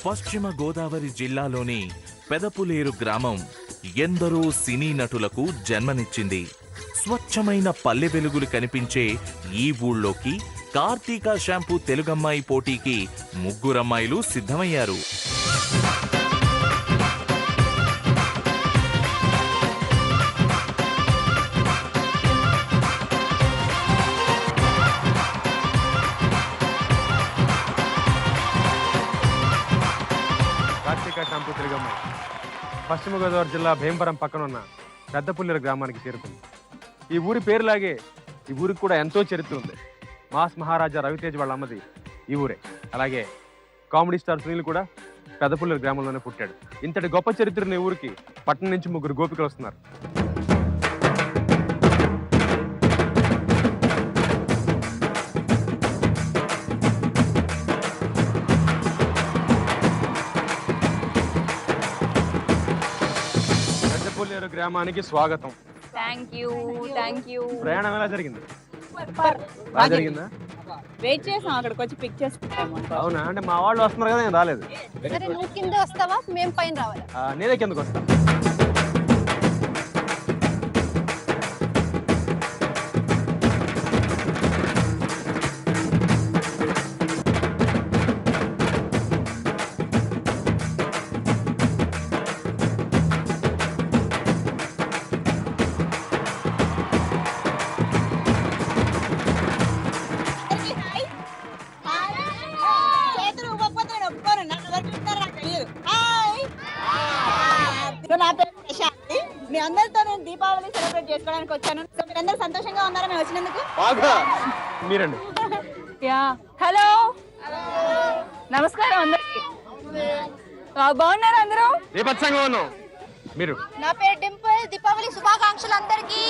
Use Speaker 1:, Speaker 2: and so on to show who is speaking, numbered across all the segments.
Speaker 1: పశ్చిమ గోదావరి జిల్లాలోని పెదపులేరు గ్రామం ఎందరో సినీ నటులకు జన్మనిచ్చింది. స్వచ్ఛమైన పల్లె వెలుగులు కనిపించే ఈ ఊళ్ళోకి కార్తీక షాంపూ తెలుగమ్మాయి పోటీకి ముగ్గురమ్మాయిలు సిద్ధమయ్యారు.
Speaker 2: కార్తీక షాంపూ తెలుగమ్మాయి పశ్చిమ గోదావరి జిల్లా భీమవరం పక్కన ఉన్న పెద్దపుల్లేరు గ్రామానికి చేరుకుంది. ఈ ఊరి పేరులాగే ఈ ఊరికి కూడా ఎంతో చరిత్ర ఉంది. మాస్ మహారాజా రవితేజ్ వాళ్ళ అమ్మది ఈ ఊరే. అలాగే కామెడీ స్టార్ సునీల్ కూడా పెద్దపుల్లేరు గ్రామంలోనే పుట్టాడు. ఇంతటి గొప్ప చరిత్రని ఈ ఊరికి పట్టణం నుంచి ముగ్గురు గోపికలు వస్తున్నారు. పెద్దపుల్లేరు గ్రామానికి స్వాగతం. ప్రయాణం ఎలా జరిగింది? జరిగిందా?
Speaker 3: వెయిట్ చేసాం, అక్కడికి వచ్చి పిక్ చేసుకుంటాము.
Speaker 2: అవునా? అంటే మా వాళ్ళు వస్తున్నారు కదా, నేను రాలేదు.
Speaker 4: నువ్వు కింద వస్తావా, మేము పైన రావాలి?
Speaker 2: నేనే కిందకు వస్తా.
Speaker 3: మీ అందరితో నేను దీపావళి సెలబ్రేట్ చేసుకోవడానికి వచ్చాను. సో మీరందరూ సంతోషంగా ఉన్నారా మేము వచ్చినందుకు?
Speaker 2: మీరండి.
Speaker 3: హలో, నమస్కారం అందరికి. బాగున్నారా అందరూ?
Speaker 2: దీపత్సంగా ఉన్నాం. మీరు?
Speaker 4: నా పేరు డింపుల్. దీపావళి శుభాకాంక్షలు అందరికి.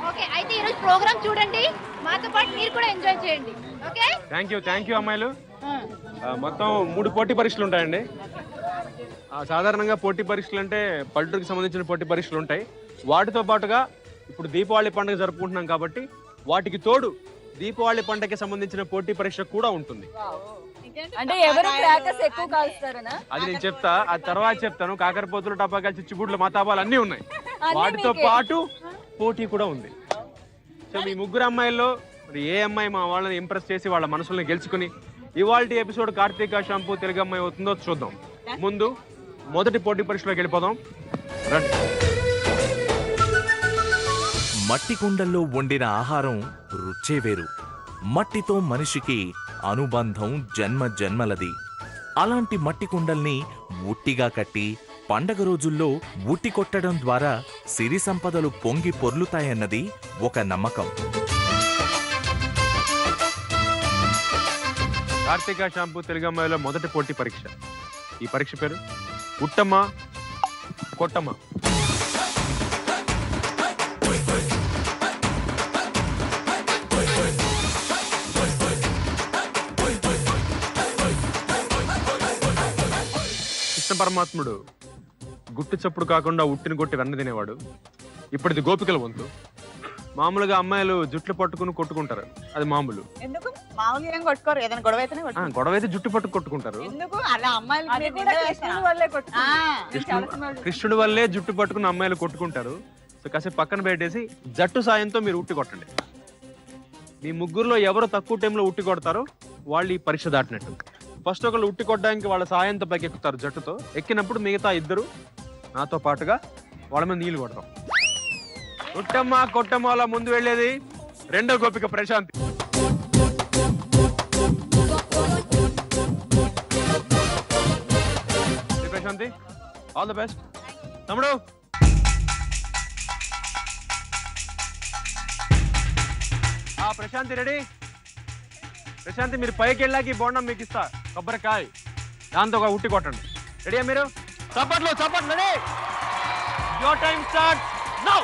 Speaker 4: ఓకే, అయితే ఈరోజు ప్రోగ్రామ్ చూడండి, మాతో పాటు మీరు కూడా ఎంజాయ్ చేయండి. ఓకే,
Speaker 2: థ్యాంక్ యూ అమ్మాయిలు. మొత్తం 3 పోటీ పరీక్షలు ఉంటాయండి. సాధారణంగా పోటీ పరీక్షలు అంటే పల్లెటూరుకి సంబంధించిన పోటీ పరీక్షలు ఉంటాయి. వాటితో పాటుగా ఇప్పుడు దీపావళి పండుగ జరుపుకుంటున్నాం కాబట్టి వాటికి తోడు దీపావళి పండుగకి సంబంధించిన పోటీ పరీక్ష కూడా ఉంటుంది.
Speaker 3: అంటే ఎవరు క్రాకర్స్ ఎక్కువ కాల్స్తారనా?
Speaker 2: అది నేను చెప్తా, అది తర్వాత చెప్తాను. కాకరపోతులు, టపాకాయలు, చిచ్చుబుడ్లు, మతాబాలు అన్నీ ఉన్నాయి. వాటితో పాటు పోటీ కూడా ఉంది. సో మీ ముగ్గురు అమ్మాయిల్లో ఏ అమ్మాయి మా వాళ్ళని ఇంప్రెస్ చేసి వాళ్ళ మనసుల్ని గెలుచుకుని ఇవాల్టి ఎపిసోడ్ కార్తీక షాంపూ తెలుగమ్మాయి అవుతుందో చూద్దాం. ముందు మొదటి పోటీ పరీక్షలోకి వెళ్ళిపోదాం. రండి.
Speaker 1: మట్టి కుండల్లో వండిన ఆహారం రుచే వేరు. మట్టితో మనిషికి అనుబంధం జన్మ జన్మలది. అలాంటి మట్టి కుండల్ని ఉట్టిగా కట్టి పండగ రోజుల్లో ఉట్టి కొట్టడం ద్వారా సిరి సంపదలు పొంగి పొర్లుతాయన్నది ఒక నమ్మకం.
Speaker 2: కార్తీక షాంపూ తెలుగమ్మాయిలో మొదటి పోటీ పరీక్ష. ఈ పరీక్ష పేరు ఉట్టమ్మ కొట్టమ్మ. కృష్ణ పరమాత్ముడు గుట్టు చప్పుడు కాకుండా ఉట్టిని కొట్టి వెన్న తినేవాడు. ఇప్పుడు ఇది గోపికల వంతు. మామూలుగా అమ్మాయిలు జుట్లు పట్టుకుని కొట్టుకుంటారు, అది మామూలు.
Speaker 3: ఎందుకు మామూలుగా ఏం కొట్టుకోరు? ఏదైనా గొడవ అయితేనే
Speaker 2: గొడవ అయితే జుట్టు పట్టుకు కొట్టుకుంటారు.
Speaker 3: ఎందుకు అలా? అమ్మాయిలు
Speaker 2: కృష్ణుడి వల్లే జుట్టు పట్టుకుని అమ్మాయిలు కొట్టుకుంటారు. సో కాసేపు పక్కన పెట్టేసి జట్టు సాయంతో మీరు ఉట్టి కొట్టండి. మీ ముగ్గురులో ఎవరు తక్కువ టైంలో ఉట్టి కొడతారో వాళ్ళు ఈ పరీక్ష దాటినట్టు. ఫస్ట్ ఒకళ్ళు ఉట్టి కొట్టడానికి వాళ్ళ సాయంతో పైకి ఎక్కుతారు జట్టుతో. ఎక్కినప్పుడు మిగతా ఇద్దరు నాతో పాటుగా వాళ్ళ మీద నీళ్లు కొడతాం. ఉట్టమ్మ కొట్టమ్మ అలా ముందు వెళ్ళేది రెండో Gopika Prashanthi. Prashanthi, all the best. తమ్ముడు ప్రశాంతి రెడీ? ప్రశాంతి మీరు పైకి వెళ్ళాక ఈ బోండం మీకు ఇస్తా, కొబ్బరికాయ, దాంతో ఒక ఉట్టి కొట్టండి. రెడీయా మీరు? చప్పట్లు చప్పట్లు. Ready? Your time start now.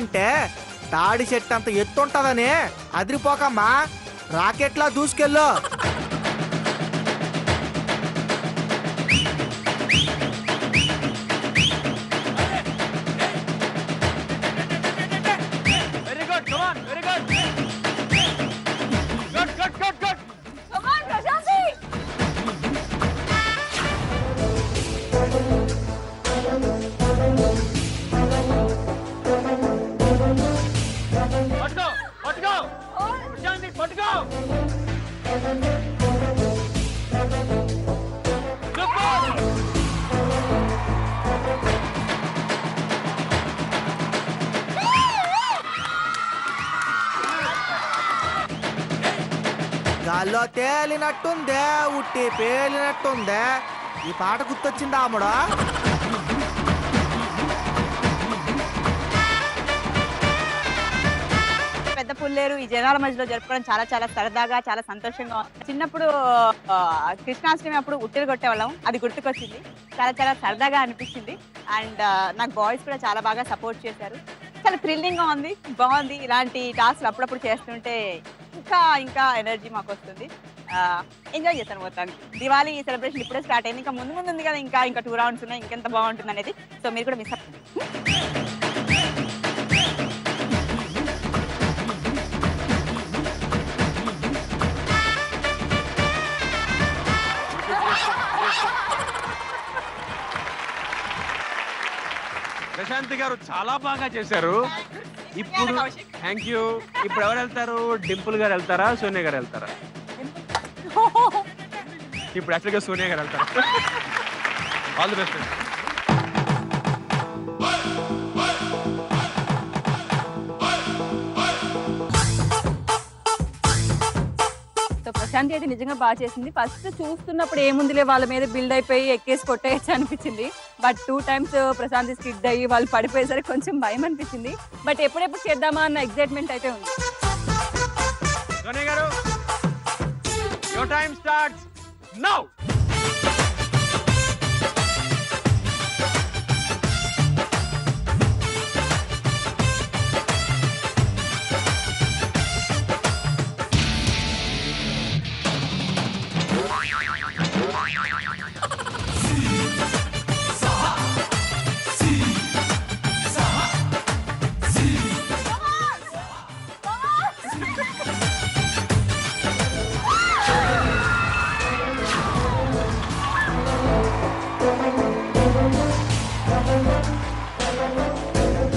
Speaker 5: అంటే తాడి చెట్టు అంత ఎత్తుంటదని అదిరిపోకమ్మా, రాకెట్లా దూసుకెళ్ళు.
Speaker 2: Very good, come on, very good. Good good good good.
Speaker 3: Come on Prashanti.
Speaker 2: పట్టుకో పట్టుకో ప్రశాంతి, పట్టుకో. సూపర్.
Speaker 5: గాల్లో తేలినట్టుందే, ఉట్టి పేలినట్టుందే. ఈ పాట గుర్తొచ్చిందా అమ్ముడా?
Speaker 3: పెద్ద పుల్లేరు ఈ జనాల మధ్యలో జరుపుకోవడం చాలా చాలా సరదాగా, చాలా సంతోషంగా ఉంది. చిన్నప్పుడు కృష్ణాష్టమి అప్పుడు ఉట్టెలు కొట్టేవాళ్ళం, అది గుర్తుకొచ్చింది. చాలా చాలా సరదాగా అనిపించింది. అండ్ నాకు బాయ్స్ కూడా చాలా బాగా సపోర్ట్ చేశారు. చాలా థ్రిల్లింగ్ గా ఉంది, బాగుంది. ఇలాంటి టాస్క్లు అప్పుడప్పుడు చేస్తుంటే ఇంకా ఇంకా ఎనర్జీ మాకు వస్తుంది. ఎంజాయ్ చేశాను మొత్తానికి. దివాళీ సెలబ్రేషన్ ఇప్పుడే స్టార్ట్ అయింది, ఇంకా ముందు ముందు ఉంది కదా, ఇంకా ఇంకా 2 రౌండ్స్ ఉన్నాయి, ఇంకెంత బాగుంటుంది అనేది. సో మీరు కూడా మిస్ అవ్వండి.
Speaker 2: ప్రశాంతి గారు చాలా బాగా చేశారు. ఇప్పుడు థ్యాంక్ యూ. ఇప్పుడు ఎవరు వెళ్తారు? డింపుల్ గారు వెళ్తారా, సోనియా గారు వెళ్తారా? ఇప్పుడు యాక్చువల్గా సోనియా గారు వెళ్తారు. All the best.
Speaker 6: So Prashanthi అయితే నిజంగా బాగా చేసింది. ఫస్ట్ చూస్తున్నప్పుడు ఏముందిలే వాళ్ళ మీద బిల్డ్ అయిపోయి ఎక్కేసి కొట్టేయచ్చు అనిపించింది. బట్ 2 టైమ్స్ ప్రశాంతి స్కిడ్ అయ్యి వాళ్ళు పడిపోయేసరికి కొంచెం భయం అనిపించింది. బట్ ఎప్పుడెప్పుడు చేద్దామా అన్న ఎక్సైట్మెంట్ అయితే ఉంది.
Speaker 2: సోనియా గారు, యువర్ టైం స్టార్ట్స్ నౌ.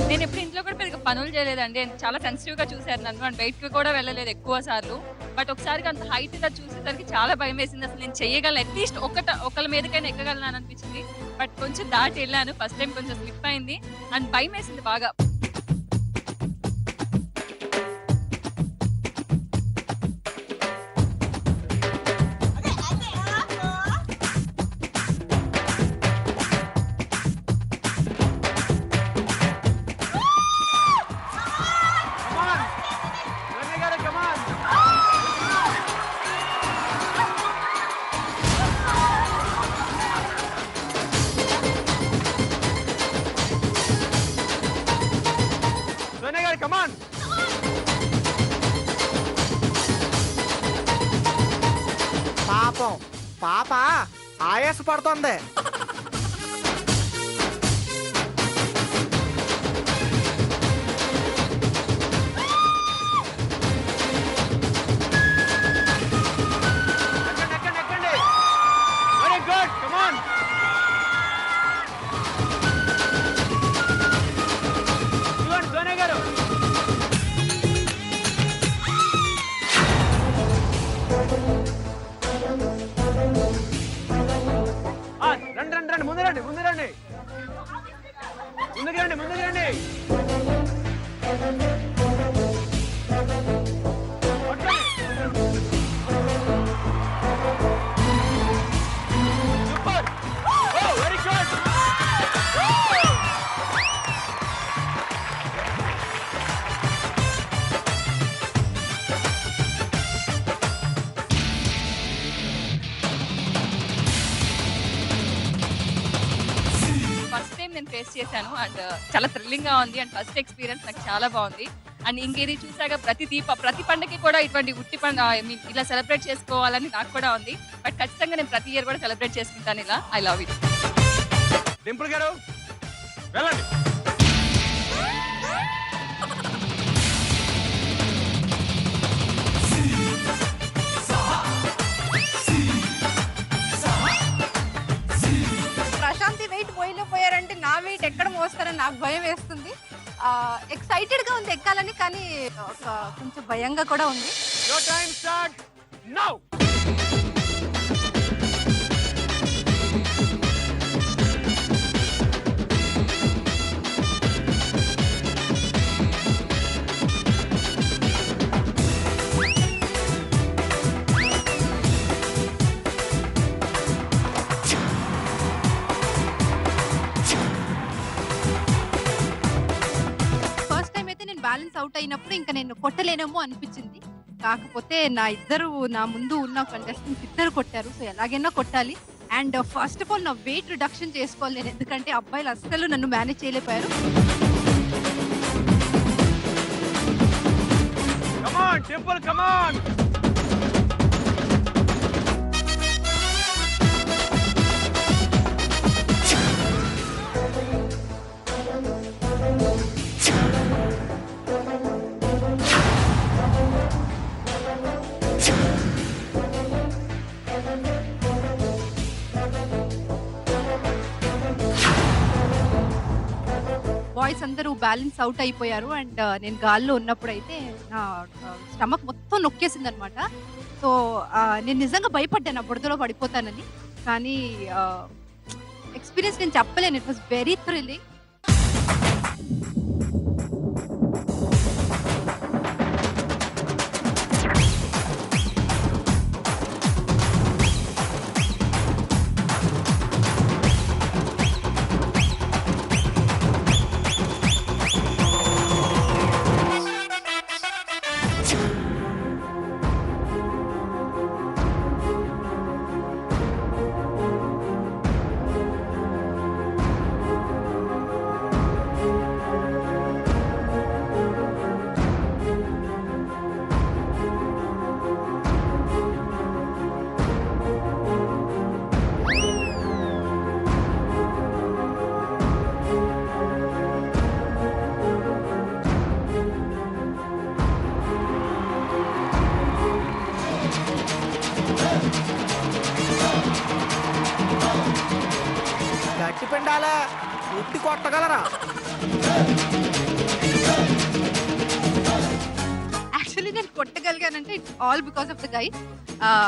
Speaker 6: నేను ఎప్పుడు ఇంట్లో కూడా పెద్దగా పనులు చేయలేదండి. చాలా సెన్సిటివ్ గా చూసారు నన్ను. అండ్ బయటకి కూడా వెళ్ళలేదు ఎక్కువ సార్లు. బట్ ఒకసారి అంత హైట్ గా చూసేసరికి చాలా భయం వేసింది. అసలు నేను చేయగలను, అట్లీస్ట్ ఒకళ్ళ మీదకైనా ఎక్కగలను అని అనిపించింది. బట్ కొంచెం దాటి వెళ్ళాను. ఫస్ట్ టైం కొంచెం స్లిప్ అయింది అండ్ భయం వేసింది బాగా.
Speaker 2: సోనియా గారు, కమాన్. సోనియా గారు, కమాన్.
Speaker 5: పాపం పాప ఆయాస పడుతుంది.
Speaker 2: ఎక్కండి, ఎక్కండి. వెరీ గుడ్, కమాన్. చూడండి సోనియా గారు. రండి రండి రండి, ముందు రండి, ముందు రండి, ముందుకు రండి, ముందుకు రండి. సూపర్. ఓ వెరీ గుడ్.
Speaker 6: ఫస్ట్ టైం నేను ఫేస్ చేశాను అండ్ చాలా థ్రిల్లింగ్ గా ఉంది అండ్ ఫస్ట్ ఎక్స్పీరియన్స్ నాకు చాలా బాగుంది అండ్ ఇంకేది చూసాక ప్రతి పండగకి కూడా ఇటువంటి ఉట్టి పండుగ ఐ మీన్ ఇలా సెలబ్రేట్ చేసుకోవాలని నాకు కూడా ఉంది బట్ ఖచ్చితంగా నేను ప్రతి ఇయర్ కూడా సెలబ్రేట్ చేసుకుంటాను ఇలా. I love it.
Speaker 2: డింపుల్ గారు వెళ్ళండి.
Speaker 7: ప్రశాంతి వెయిట్ పోయారంటే నా వెయిట్ ఎక్కడ మోస్తారని నాకు భయం వేస్తుంది. ఎక్సైటెడ్ గా ఉంది ఎక్కాలని, కానీ కొంచెం భయంగా కూడా ఉంది.
Speaker 2: Your time start now.
Speaker 7: Balance out అయినప్పుడు ఇంకా నేను కొట్టలేనేమో అనిపించింది. కాకపోతే నా ముందు ఉన్న కంటెస్టెంట్స్ ఇద్దరు కొట్టారు. సో ఎలాగైనా కొట్టాలి. అండ్ ఫస్ట్ ఆఫ్ ఆల్ నా వెయిట్ రిడక్షన్ చేసుకోవాలి నేను, ఎందుకంటే అబ్బాయిలు అస్సలు నన్ను మేనేజ్ చేయలేకపోయారు.
Speaker 2: Come on Dimple, come on.
Speaker 7: Boys అందరూ బ్యాలెన్స్ అవుట్ అయిపోయారు. అండ్ నేను గాల్లో ఉన్నప్పుడు అయితే నా స్టమక్ మొత్తం నొక్కేసింది అనమాట. సో నేను నిజంగా భయపడ్డాను ఆ బుడదలో పడిపోతానని. కానీ ఎక్స్పీరియన్స్ నేను చెప్పలేను. It was very thrilling.
Speaker 5: గట్టి పిండాలే ఉట్టి కొట్టగలరా?
Speaker 7: యాక్చువల్లీ నేను కొట్టగలిగానంటే it's all because of the guy.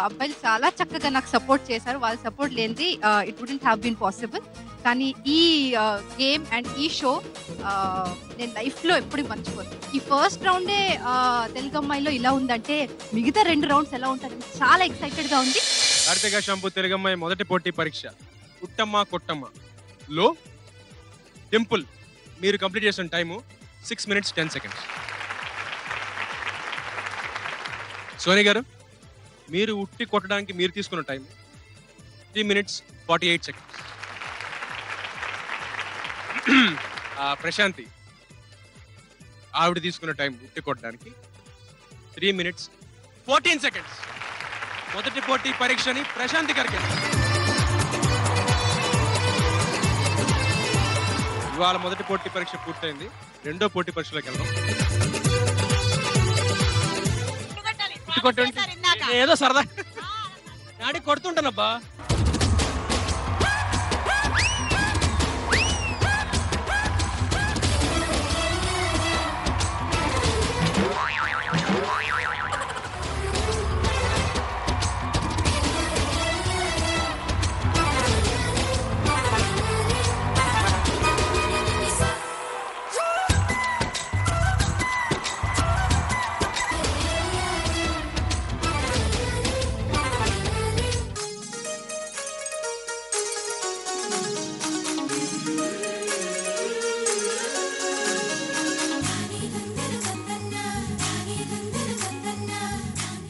Speaker 7: అబ్బాయిలు చాలా చక్కగా నాకు సపోర్ట్ చేశారు. వాళ్ళ సపోర్ట్ లేనిది it wouldn't have been possible. కానీ ఈ గేమ్ అండ్ ఈ షో నేను లైఫ్లో ఎప్పుడు మర్చిపోతాను. ఈ ఫస్ట్ రౌండే తెలుగు అమ్మాయిలో ఇలా ఉందంటే మిగతా 2 రౌండ్స్ ఎలా ఉంటుంది చాలా ఎక్సైటెడ్గా ఉంది.
Speaker 2: కార్తిక షాంపూ తెలుగమ్మాయి మొదటి పోటీ పరీక్ష ఉట్టమ్మ కొట్టమ్మ లో డింపుల్ మీరు కంప్లీట్ చేసిన టైము 6 minutes 10 seconds. సోని గారు మీరు ఉట్టి కొట్టడానికి మీరు తీసుకున్న టైం 3 minutes 48 seconds. ప్రశాంతి ఆవిడ తీసుకున్న టైం ఉట్టి కొట్టడానికి 3 minutes 14 seconds. మొదటి పోటీ పరీక్షని ప్రశాంతి గారికి ఇవాళ మొదటి పోటీ పరీక్ష పూర్తయింది. రెండో పోటీ పరీక్షలోకి వెళ్దాం. ఏదో సరదా డాడీ కొడుతుంటానబ్బా.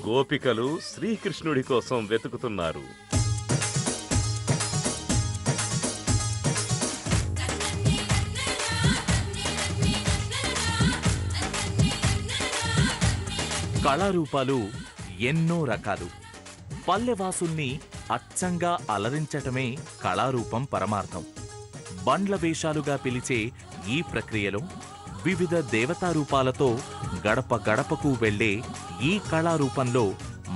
Speaker 8: గోపికలు శ్రీకృష్ణుడి కోసం వెతుకుతున్నారు.
Speaker 1: కళారూపాలు ఎన్నో రకాలు. పల్లెవాసుల్ని అచ్చంగా అలరించటమే కళారూపం పరమార్థం. బండ్ల వేషాలుగా పిలిచే ఈ ప్రక్రియలో వివిధ దేవతారూపాలతో గడప గడపకు వెళ్లే ఈ కళారూపంలో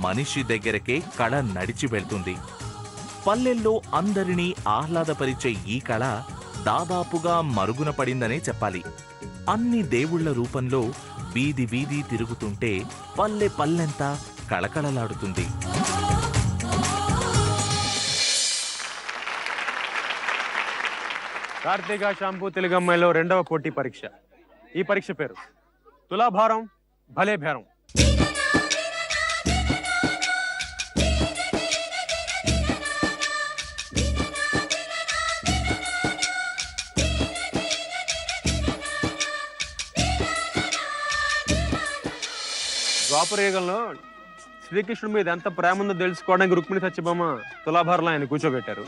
Speaker 1: మనిషి దగ్గరకే కళ నడిచి వెళ్తుంది. పల్లెల్లో అందరినీ ఆహ్లాదపరిచే ఈ కళ దాదాపుగా మరుగున పడిందనే చెప్పాలి. అన్ని దేవుళ్ల రూపంలో వీధి వీధి తిరుగుతుంటే పల్లె పల్లెంతా కళకళలాడుతుంది.
Speaker 2: కార్తీక షాంపూ తెలుగమ్మాయిలో రెండవ పోటీ పరీక్ష. ఈ పరీక్ష పేరు తులాభారం భలే భేరం. ద్వాపరయుగంలో శ్రీకృష్ణుడి మీద ఎంత ప్రేమ ఉందో తెలుసుకోవడానికి రుక్మిణి సత్యభామ తులాభారంలో ఆయన కూర్చోబెట్టారు.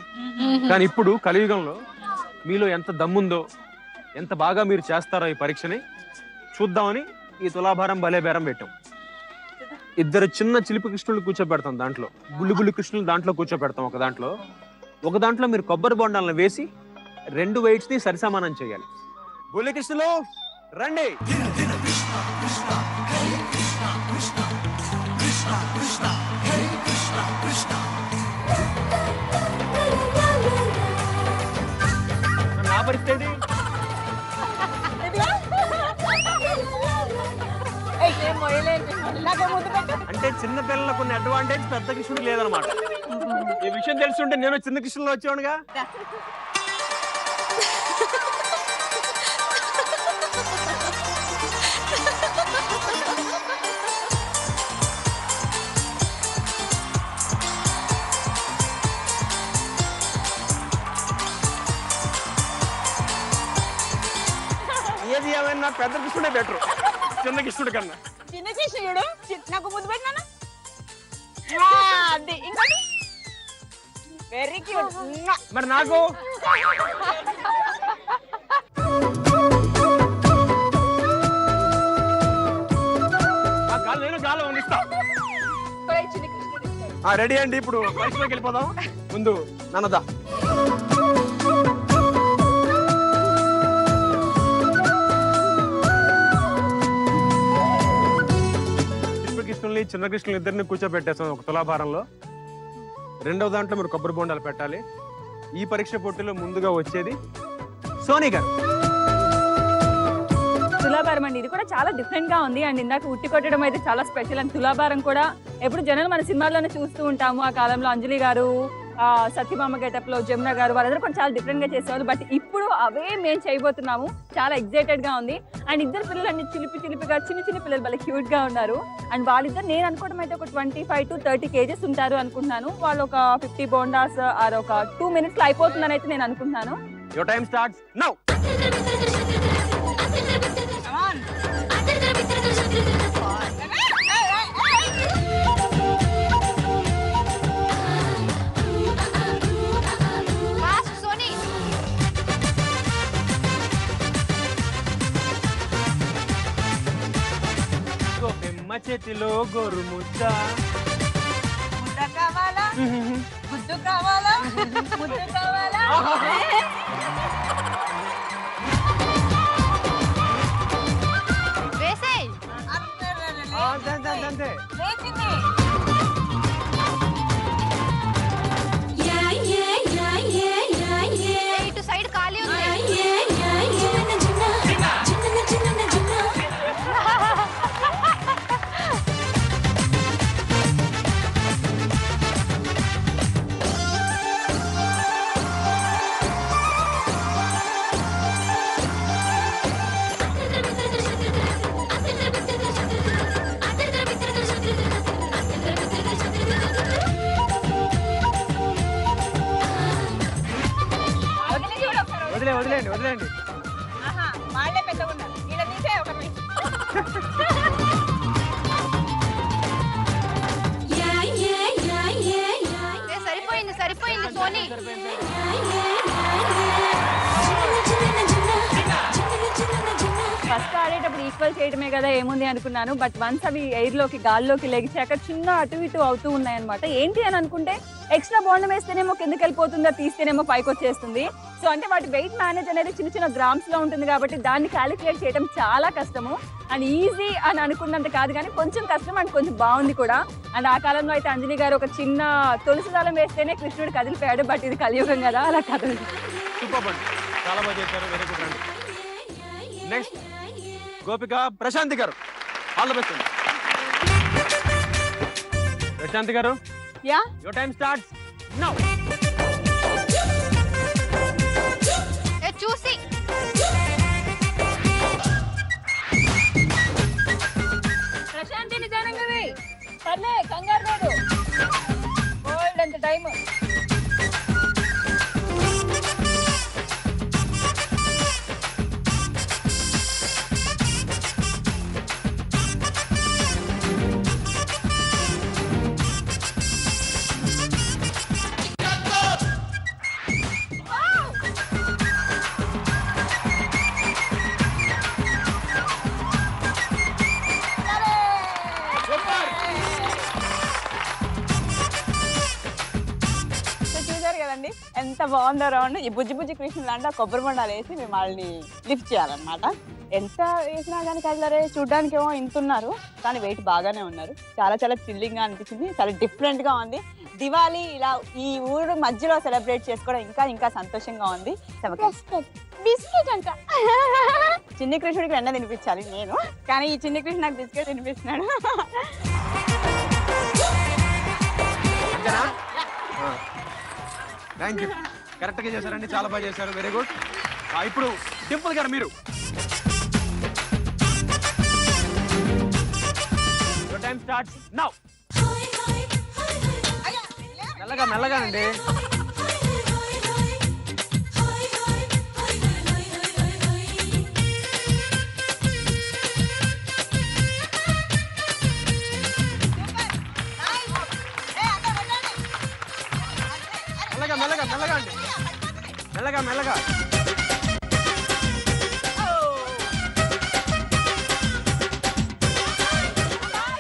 Speaker 2: కానీ ఇప్పుడు కలియుగంలో మీలో ఎంత దమ్ముందో, ఎంత బాగా మీరు చేస్తారో ఈ పరీక్షని చూద్దామని ఈ తులాభారం భలే బేరం పెట్టాం. ఇద్దరు చిన్న చిలిపి కృష్ణులు కూర్చోబెడతాం, దాంట్లో బుల్లి బుల్లి కృష్ణులు దాంట్లో కూర్చోబెడతాం. ఒక దాంట్లో మీరు కొబ్బరి బొండాలను వేసి 2 weights ని సరిసమానం చేయాలి. బుల్లి కృష్ణులు రండి. నా పరిస్థితి అంటే చిన్న పిల్లలకు కొన్ని అడ్వాంటేజ్ పెద్ద కృష్ణుడు లేదనమాట. ఈ విషయం తెలుసుంటే నేను చిన్న కృష్ణులో వచ్చానుగా. ఏది ఏమైనా పెద్ద కృష్ణుడే బెటర్ చిన్న కృష్ణుడు కన్నా.
Speaker 3: చిన్న కృష్ణుడు నాకు ముద్దు పెట్టినా వెరీ క్యూట్.
Speaker 2: మరి నాకు నేను గాలి వండిస్తా. రెడీ అండి, ఇప్పుడు పరీక్షలోకి వెళ్ళిపోదాం. ముందు నన్నదా కృష్ణుల్ని చిన్న కృష్ణులు ఇద్దరిని కూర్చోబెట్టేస్తాం ఒక తులాభారంలో. రెండవ దాంట్లో మీరు కొబ్బరి బొండాలు పెట్టాలి. ఈ పరీక్ష పోటీలో ముందుగా వచ్చేది సోనీ గారు.
Speaker 6: తులాభారం అండి, ఇది కూడా చాలా డిఫరెంట్ గా ఉంది. అండ్ ఇందాక ఉట్టి కొట్టడం అయితే చాలా స్పెషల్. అండ్ తులాభారం కూడా ఎప్పుడు జనాలు మన సినిమాల్లోనే చూస్తూ ఉంటాము. ఆ కాలంలో అంజలి గారు, సత్యభామ గెటప్ లో జమున గారు, వాళ్ళందరూ కూడా చాలా డిఫరెంట్ గా చేసేవాళ్ళు. బట్ ఇప్పుడు అవే మేము చేయబోతున్నాము. చాలా ఎక్సైటెడ్ గా ఉంది. అండ్ ఇద్దరు పిల్లలు అన్ని చిలిపిగా చిన్న పిల్లలు వాళ్ళ క్యూట్ గా ఉన్నారు. అండ్ వాళ్ళిద్దరు నేను అనుకోవడం అయితే ఒక 25 to 30 kgs ఉంటారు అనుకుంటున్నాను. వాళ్ళు ఒక 50 బోండాస్ ఆర్ ఒక 2 minutes లో అయిపోతుందని అయితే నేను అనుకుంటున్నాను.
Speaker 2: Your time starts now. చేతిలో గోరు ముద్ద
Speaker 3: కావాలా, గుడ్డు కావాలా, ముద్దు కావాలా.
Speaker 2: అంతే.
Speaker 4: ఇటు సైడ్ ఖాళీ ఉంది.
Speaker 6: ఫస్ట్ ఆడేటప్పుడు ఈక్వల్ చేయడమే కదా ఏముంది అనుకున్నాను. బట్ వన్స్ అవి ఎయిర్లోకి గాల్లోకి లెగిచాక చిన్న అటు ఇటు అవుతూ ఉన్నాయన్నమాట. ఏంటి అని అనుకుంటే ఎక్స్ట్రా బాండ్ వేస్తేనేమో కిందకి వెళ్ళిపోతుందా, తీస్తేనేమో పైకి వచ్చేస్తుంది. సో అంటే వాటి వెయిట్ మేనేజ్ అనేది చిన్న చిన్న గ్రామ్స్ లో ఉంటుంది కాబట్టి దాన్ని క్యాలిక్యులేట్ చేయడం చాలా కష్టము. అండ్ ఈజీ అని అనుకున్నంత కాదు కానీ కొంచెం కష్టం అండ్ కొంచెం బాగుంది కూడా. అండ్ ఆ కాలంలో అయితే అంజలి గారు ఒక చిన్న తులసి దళం వేస్తేనే కృష్ణుడు కదిలిపోయాడు. బట్ ఇది కలియుగం కదా, అలా కదలదు.
Speaker 2: సూపర్ అండి, చాలా బాగా చేశారు. వెరీ గుడ్ అండి. నెక్స్ట్ గోపిక ప్రశాంతి గారు, all the best. Prashanti garu,
Speaker 3: yeah
Speaker 2: your time starts now.
Speaker 4: చూసి
Speaker 6: ప్రశాంతి నిదానంగా పర్లే, కంగారు లేదు. హోల్డ్ అంత టైం.
Speaker 3: ఎంత బాగుందో రౌండ్. ఈ బుజ్జి బుజ్జి కృష్ణులు అంటే కొబ్బరి బొండాలు వేసి మేము వాళ్ళని లిఫ్ట్ చేయాలన్నమాట. ఎంత వేసినా కానీ కదలరే, చూడ్డానికి ఏమో ఇంతున్నారు కానీ వెయిట్ బాగానే ఉన్నారు. చాలా చాలా థ్రిల్లింగ్ గా అనిపించింది, చాలా డిఫరెంట్ గా ఉంది. దివాళీ ఇలా ఈ ఊరు మధ్యలో సెలబ్రేట్ చేసుకోవడం ఇంకా ఇంకా సంతోషంగా ఉంది. బిస్కెట్ అంట. చిన్ని కృష్ణుడికి వెన్న తినిపించాలి నేను, కానీ ఈ చిన్ని కృష్ణ నాకు బిస్కెట్ తినిపిస్తున్నాడు.
Speaker 2: థ్యాంక్ యూ, కరెక్ట్గా చేశారండి, చాలా బాగా చేశారు. Very good. ఇప్పుడు డింపుల్ గారు, మీరు టైం స్టార్ట్స్ నౌ. మెల్లగా మెల్లగా అండి. మెల్లగా మెల్లగా మెల్లగా అండి, మెల్లగా మెల్లగా.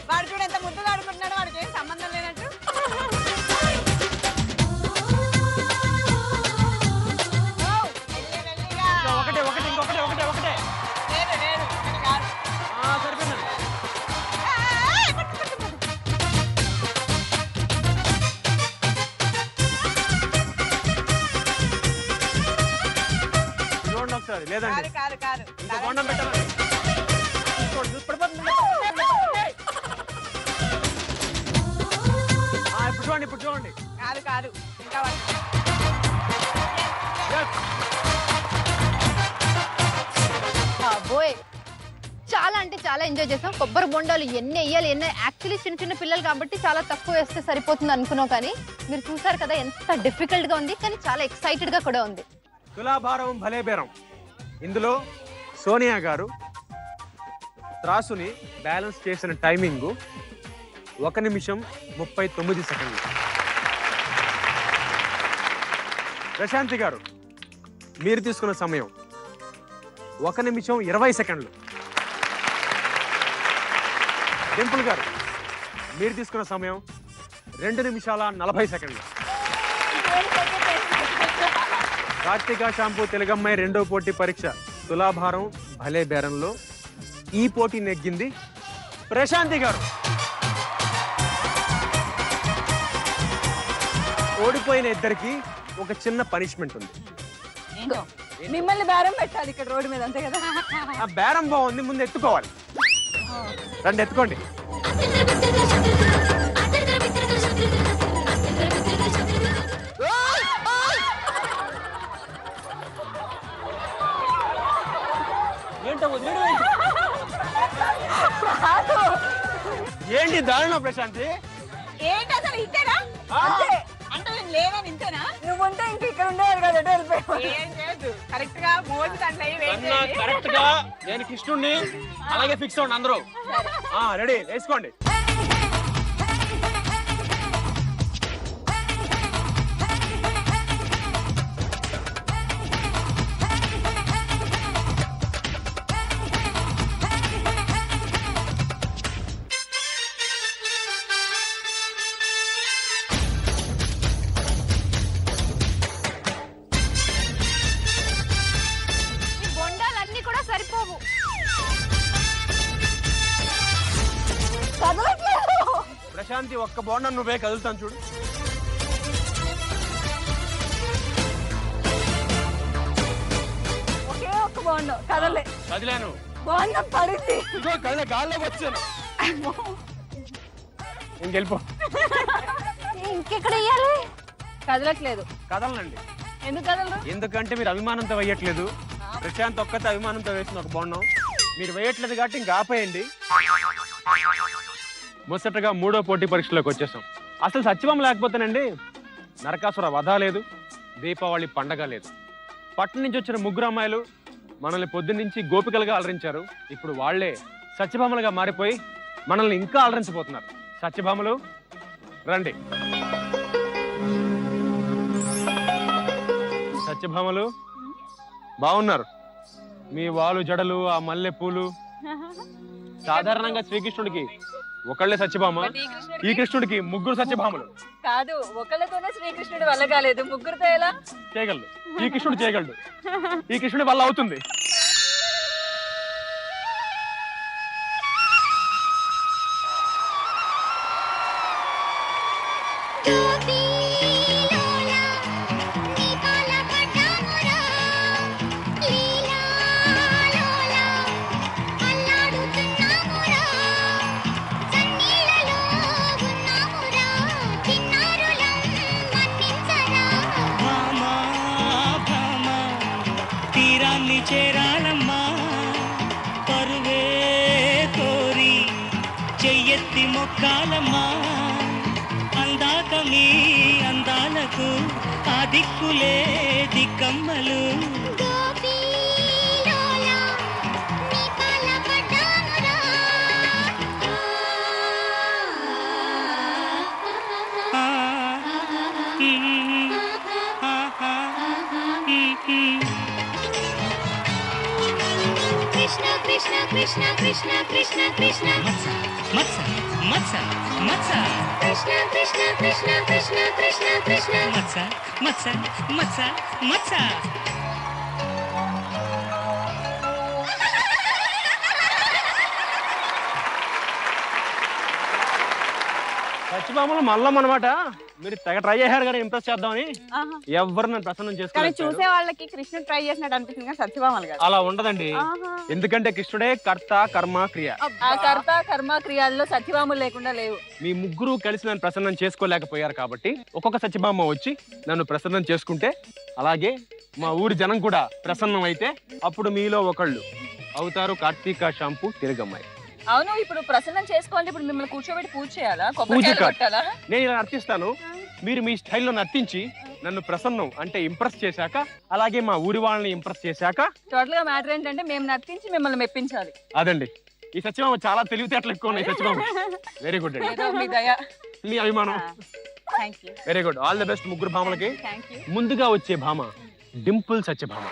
Speaker 3: వాడు చూడు ఎంత ముద్దుగా ఆడుకుంటున్నాడు, వాడికి ఏం సంబంధం లేనట్టు.
Speaker 2: ఒకటే ఒకటే ఇంకొకటే ఒకటే ఒకటే సరిపోయిందండి. చూడండి ఒకసారి, లేదండి
Speaker 3: కాదు కాదు
Speaker 2: ఇంకా బోండం పెట్టాలండి. ఇప్పుడు చూడండి, ఇప్పుడు చూడండి.
Speaker 3: కాదు కాదు ఇంకా
Speaker 7: బాబోయ్, చాలా అంటే చాలా ఎంజాయ్ చేసాం. కొబ్బరి బొండాలు ఎన్ని వేయాలి, ఎన్ని యాక్చువల్లీ చిన్న చిన్న పిల్లలు కాబట్టి చాలా తక్కువ వేస్తే సరిపోతుంది అనుకున్నాం, కానీ మీరు చూసారు కదా ఎంత డిఫికల్ట్ గా ఉంది, కానీ చాలా ఎక్సైటెడ్ గా కూడా ఉంది.
Speaker 2: తులాభారం భలే బేరం. ఇందులో సోనియా గారు త్రాసుని బ్యాలెన్స్ చేసిన టైమింగ్ 1 నిమిషం 39 సెకండ్లు. ప్రశాంతి గారు మీరు తీసుకున్న సమయం 1 నిమిషం 20 సెకండ్లు. డింపుల్ గారు మీరు తీసుకున్న సమయం 2 నిమిషాల 40 సెకండ్లు. కార్తీక షాంపూ తెలుగమ్మాయి రెండో పోటీ పరీక్ష తులాభారం భలే బేరంలో ఈ పోటీ నెగ్గింది ప్రశాంతి గారు. ఓడిపోయిన ఇద్దరికి ఒక చిన్న పనిష్మెంట్ ఉంది.
Speaker 6: మిమ్మల్ని బేరం పెట్టాలి ఇక్కడ రోడ్డు మీద, అంతే కదా?
Speaker 2: ఆ బేరం బాగుంది, ముందు ఎత్తుకోవాలి. రండి ఎత్తుకోండి. ఏంటి దారుణం ప్రశాంతి?
Speaker 3: ఏంటి అసలు ఇంతేనా? అంటే నేను లేనని ఇంతేనా?
Speaker 6: నువ్వు ఉంటే ఇంక ఇక్కడ ఉండేవారు కదా, ఎటు వెళ్ళిపోయావు?
Speaker 3: ఏం లేదు, కరెక్ట్ గా మోజు దాంట్లో అయ్యి వెయిట్ చేయండి.
Speaker 2: కరెక్ట్ గా నేను కృష్ణుడిని అలాగే ఫిక్స్ అవ్వండి అందరూ. రెడీ, వేసుకోండి. ప్రశాంతి ఒక్క బోండం నువ్వే కదులుతాను చూడు.
Speaker 3: ఒకే ఒక్క బాగుండు కదలే.
Speaker 2: కదిలాను.
Speaker 3: బాగుండం పడింది.
Speaker 2: ఇదిగో కదిలే, గాల్లోకి వచ్చాను. ఇంకెళ్ళిపో.
Speaker 3: ఇంకెక్కడ వేయాలి? కదలట్లేదు.
Speaker 2: కదలండి.
Speaker 3: ఎందుకు కదలరు?
Speaker 2: ఎందుకంటే మీరు అభిమానంతో వేయట్లేదు. ప్రశాంత్ ఒక్కతే అభిమానంతో వేసిన ఒక బోండం. మీరు వేయట్లేదు కాబట్టి ఇంకా ఆపేయండి. ముచ్చటగా 3వ పోటీ పరీక్షలోకి వచ్చేసాం. అసలు సత్యభామ లేకపోతేనండి నరకాసుర వధ లేదు, దీపావళి పండగ లేదు. పట్టణం నుంచి వచ్చిన 3 అమ్మాయిలు మనల్ని పొద్దున్నుంచి గోపికలుగా అలరించారు. ఇప్పుడు వాళ్లే సత్యభామలుగా మారిపోయి మనల్ని ఇంకా అలరించబోతున్నారు. సత్యభామలు రండి. సత్యభామలు బాగున్నారు. మీ వాలు జడలు, ఆ మల్లె పూలు. సాధారణంగా శ్రీకృష్ణుడికి ఒకళ్ళే సత్యభామ, ఈ కృష్ణుడికి 3 సత్యభామలు.
Speaker 6: కాదు, ఒకళ్ళతోనే శ్రీకృష్ణుడి వల్ల కాలేదు, ముగ్గురితో ఎలా
Speaker 2: చేయగలడు? ఈ కృష్ణుడు చేయగలడు, ఈ కృష్ణుడి వల్ల అవుతుంది.
Speaker 9: చేరాలమ్మా పరువే కోరి చెయ్యెత్తి మొక్కాలమ్మా అందాక మీ అందాలకు ఆ దిక్కులే దిక్కమ్మలు.
Speaker 4: Krishna Krishna Krishna Krishna Krishna
Speaker 9: Matsa Matsa Matsa
Speaker 4: Krishna Krishna Krishna Krishna Krishna Krishna
Speaker 9: Matsa Matsa Matsa Matsa.
Speaker 2: సత్యభామలు Mallam అనమాట. మీరు తెగ ట్రై చేశారు కదా ఇంప్రెస్ చేద్దామని. ఎవరు నన్ను ప్రసన్నం చేసుకోవాలి.
Speaker 3: చూసే వాళ్ళకి కృష్ణుడు ట్రై చేసినట్టు అనిపిస్తుంది కానీ సత్యభామలు కాదు.
Speaker 2: అలా ఉండదండి. ఎందుకంటే కృష్ణుడే కర్త కర్మ క్రియ.
Speaker 6: ఆ కర్త కర్మ క్రియాల్లో సత్యభామలు లేకుండా లేవు.
Speaker 2: మీ 3 కలిసి నన్ను ప్రసన్నం చేసుకోలేకపోయారు కాబట్టి ఒక్కొక్క సత్యభామ వచ్చి నన్ను ప్రసన్నం చేసుకుంటే, అలాగే మా ఊరి జనం కూడా ప్రసన్నం అయితే అప్పుడు మీలో ఒకళ్ళు అవుతారు కార్తీక షాంపూ తిరగమ్మాయి.
Speaker 6: అవును, ఇప్పుడు ప్రసన్నం చేసుకోవాలంటే ఇప్పుడు మిమ్మల్ని కూర్చోబెట్టి పూజ చేయాలా? కొబ్బరికాయలు కొట్టాలా?
Speaker 2: నేను ఇలా నర్తిస్తాను, మీరు మీ స్టైల్లో నర్తించి నన్ను ప్రసన్నం అంటే ఇంప్రెస్ చేశాక, అలాగే మా ఊరి వాళ్ళని ఇంప్రెస్ చేశాక,
Speaker 6: టోటల్ గా మ్యాటర్ ఏంటంటే మేము నర్తించి మిమ్మల్ని మెప్పించాలి.
Speaker 2: అదండి. ఈ సత్యభామ చాలా తెలివితేటలు ఎక్కువ ఉన్నాయి. సత్యభామ వెరీ గుడ్ అండి.
Speaker 6: ఏదో మీ దయ,
Speaker 2: మీ అభిమానం.
Speaker 6: Thank you.
Speaker 2: Very good. All the best 3 భామలకి.
Speaker 6: థాంక్యూ.
Speaker 2: ముందుగా వచ్చే భామ డింపుల్ సత్యభామ.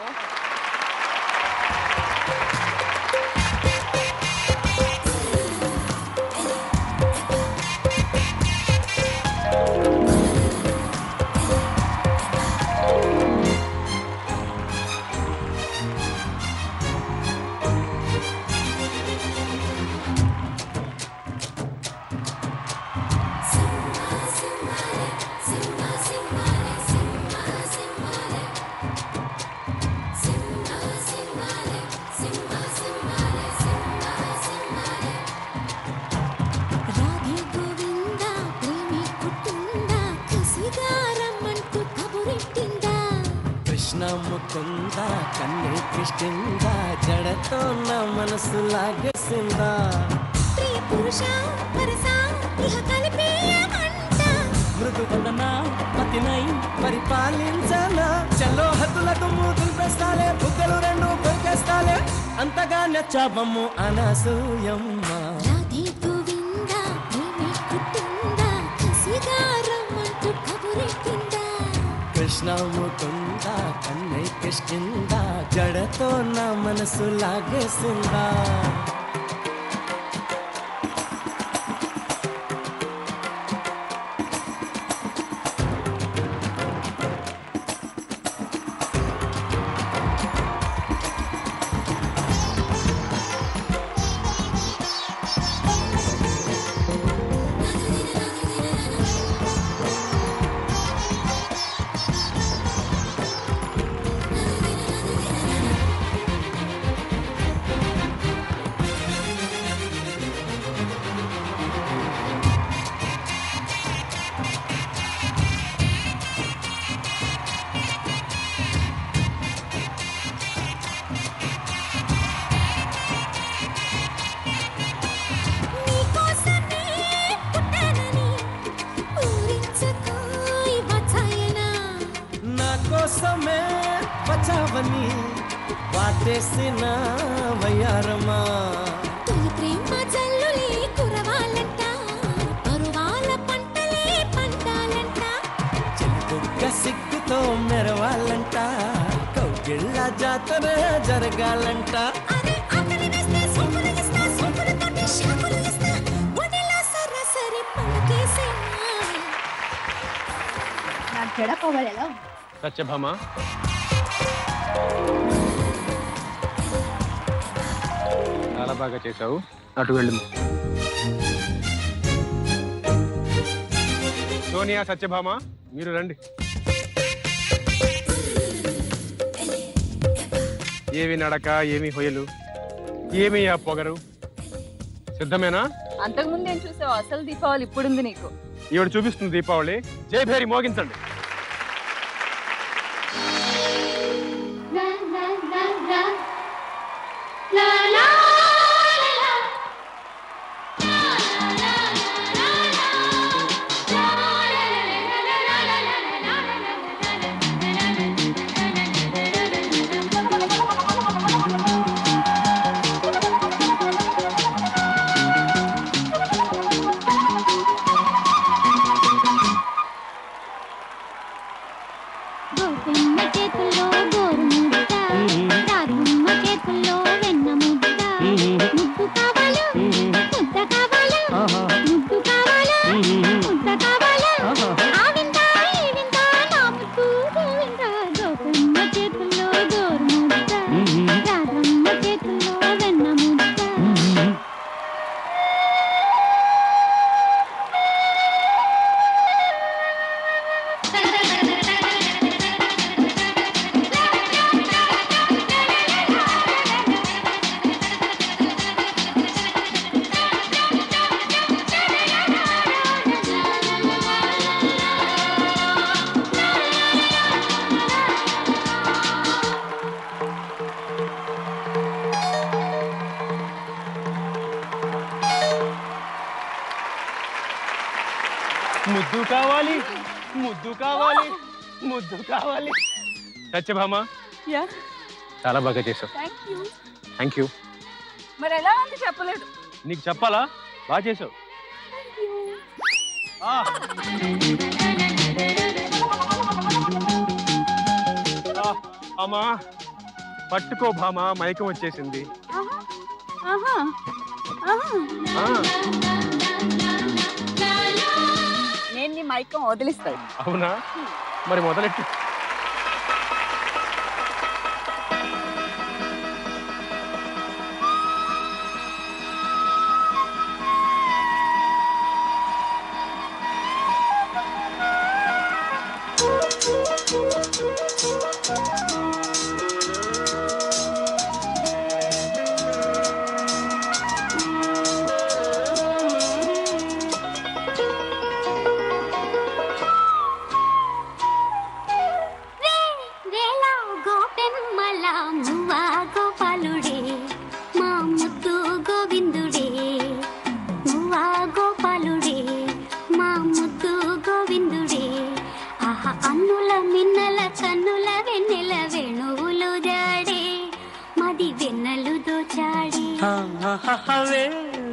Speaker 10: ముకుందా కన్నే కృష్ణిందా జడతో నా మనసు లాగేసిందా
Speaker 4: పురుష వరస ఇహ కలిపేయమంట
Speaker 10: మృదువదన పతినై పరిపాలించనా చలో హద్దులకు మూతులు పెస్తాలే బుగ్గలు 2 కొరికేస్తాలే అంతగా నచ్చావమ్ము అనసూయమ్మ.
Speaker 4: రాధే గోవిందా ప్రేమి కుట్టిందా కసిగారమ్మంటూ కబురెట్టిందా
Speaker 10: కృష్ణ ముకుందా కన్నై కృష్ణిందా జడతో నా మనసు లాగేసిందా వస్తావని వాటేసిన వయ్యారమా
Speaker 11: ప్రేమ జల్లులే కురవాలంట పరువాల పంటలే పంటాలంట
Speaker 10: చెలుబుగ్గ సిగ్గుతో మెరవాలంట కౌగిళ్ళ జాతర జరగాలంట
Speaker 2: సత్యభామ చాలా బాగా చేశావు. అటు వెళ్ళు. సోనియా, సత్యభామ మీరు రండి. ఏమి నడక, ఏమి హొయలు, ఏమి ఆ పొగరు. సిద్ధమేనా?
Speaker 6: అంతకుముందు ఏం చూసావు? అసలు దీపావళి ఇప్పుడుంది నీకు.
Speaker 2: ఈవిడ చూపిస్తుంది దీపావళి. జై భేరి మోగించండి. ముద్దు కావాలి, ముద్దు కావాలి, ముద్దు కావాలి. సత్యభామ చాలా బాగా చేశావు. Thank you.
Speaker 6: మరి ఎలా ఉంది చెప్పలేదు.
Speaker 2: నీకు చెప్పాలా? బాగా చేసావు. అమ్మా పట్టుకో భామ, మైకం వచ్చేసింది.
Speaker 3: నేను నీ మైకం వదిలిస్తాను.
Speaker 2: అవునా? మరి మొదలెట్టు.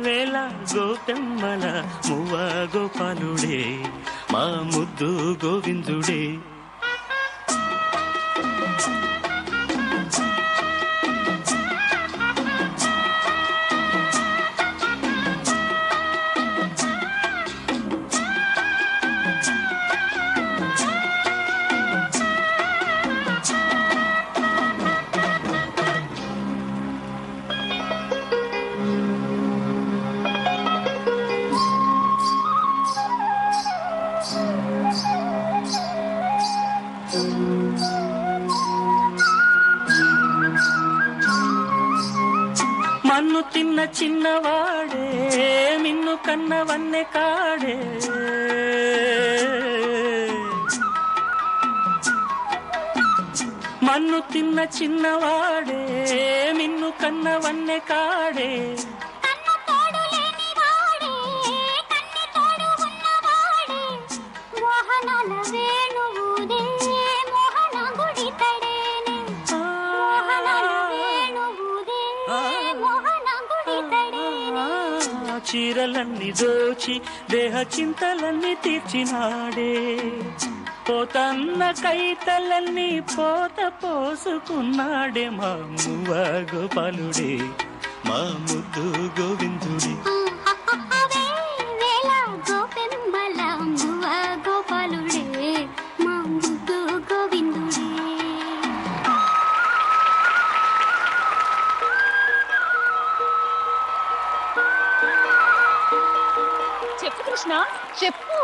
Speaker 9: వేళ గోపెమ్మల మువ్వ గోపాలుడే మా ముద్దు గోవిందుడే. మన్ను తిన్న చిన్నవాడే మిన్ను కన్నవన్నె కాడే. మన్ను తిన్న చిన్నవాడే మిన్ను కన్నవన్నె కాడే. చీరలన్నీ దోచి దేహ చింతలన్నీ తీర్చినాడే పోతన్న కైతలన్నీ పోత పోసుకున్నాడే మా మువ్వ గోపాలుడే మా ముద్దు గోవిందుడే
Speaker 11: గోపాలుడే మా ముద్దు గోవిందుడే.
Speaker 3: చెప్పు కృష్ణ,
Speaker 7: చెప్పు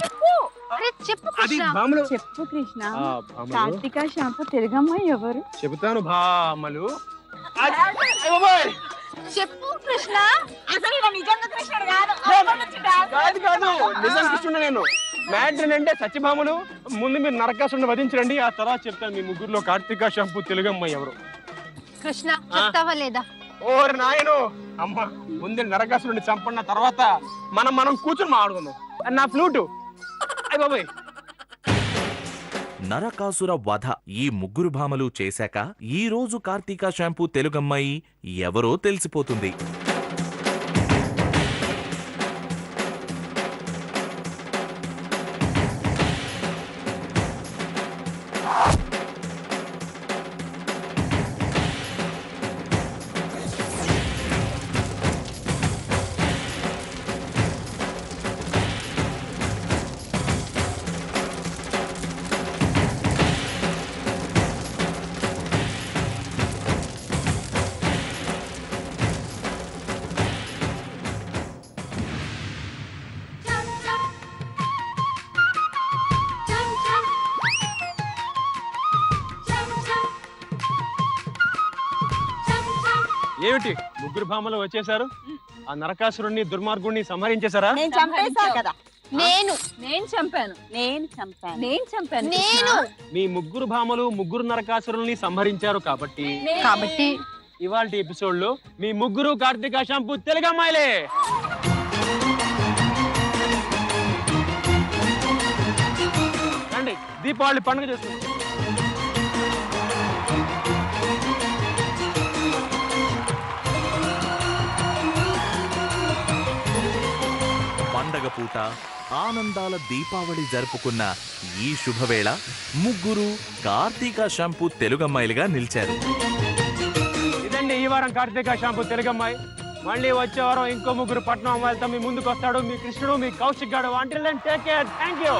Speaker 3: చెప్పు.
Speaker 7: అరే చెప్పు
Speaker 2: అది
Speaker 7: కృష్ణ.
Speaker 2: భామలు.
Speaker 3: చెప్పు కృష్ణ,
Speaker 2: ఆ, భామలు.
Speaker 3: కార్తీక షాంపూ తెలుగమ్మాయి ఎవరు?
Speaker 2: చెబుతాను భామలు.
Speaker 3: చెప్పు కృష్ణ. అసలు ఈయన నిజంగా కృష్ణుడు కాదు.
Speaker 2: కాదు నిజం కృష్ణుడు నేను. మ్యాటర్ అంటే సత్యభామలు. ముందు మీరు నరకాసురుని వధించండి, ఆ తర్వాత చెప్తాను మీ ముగ్గురులో కార్తీక షాంపూ తెలుగమ్మాయి ఎవరు.
Speaker 7: కృష్ణ చెప్తావా లేదా?
Speaker 2: ఓరి నాయను అమ్మ, ముందు నరకాసురుని చంపన్న తర్వాత మనం కూర్చొని మాట్లాడుకుందాం. నా ఫ్లూటు. అయ్య బాబాయ్.
Speaker 1: నరకాసుర వధ ఈ ముగ్గురు భామలు చేశాక ఈ రోజు కార్తీక షాంపూ తెలుగమ్మాయి ఎవరో తెలిసిపోతుంది.
Speaker 2: ఏమిటి ముగ్గురు భామలు వచ్చేసారు? ఆ నరకాసురుణ్ణి దుర్మార్గుణ్ణి సంహరించేశారా?
Speaker 3: నేను చంపేశా కదా.
Speaker 7: నేను
Speaker 3: చంపాను.
Speaker 7: నేను
Speaker 2: మీ ముగ్గురు భామలు ముగ్గురు నరకాసురుల్ని సంహరించారు కాబట్టి ఇవాల్టి ఎపిసోడ్ లో మీ ముగ్గురు కార్తీక షాంపూ తెలుగమ్మాయిలే. రండి, దీపావళి పండుగ చేసుకుందాం.
Speaker 1: పండగ పూట ఆనందాల దీపావళి జరుపుకున్న ఈ శుభవేళ ముగ్గురు కార్తీక షాంపూ తెలుగమ్మాయిలుగా నిలిచారు.
Speaker 2: ఇదండి ఈ వారం కార్తీక షాంపూ తెలుగమ్మాయి. మళ్ళీ వచ్చే వారం ఇంకో ముగ్గురు పట్నం అమ్మాయిలతో మీ ముందుకు వస్తాడు మీ కృష్ణుడు, మీ కౌశిక్ గాడు. Until then take care. Thank you.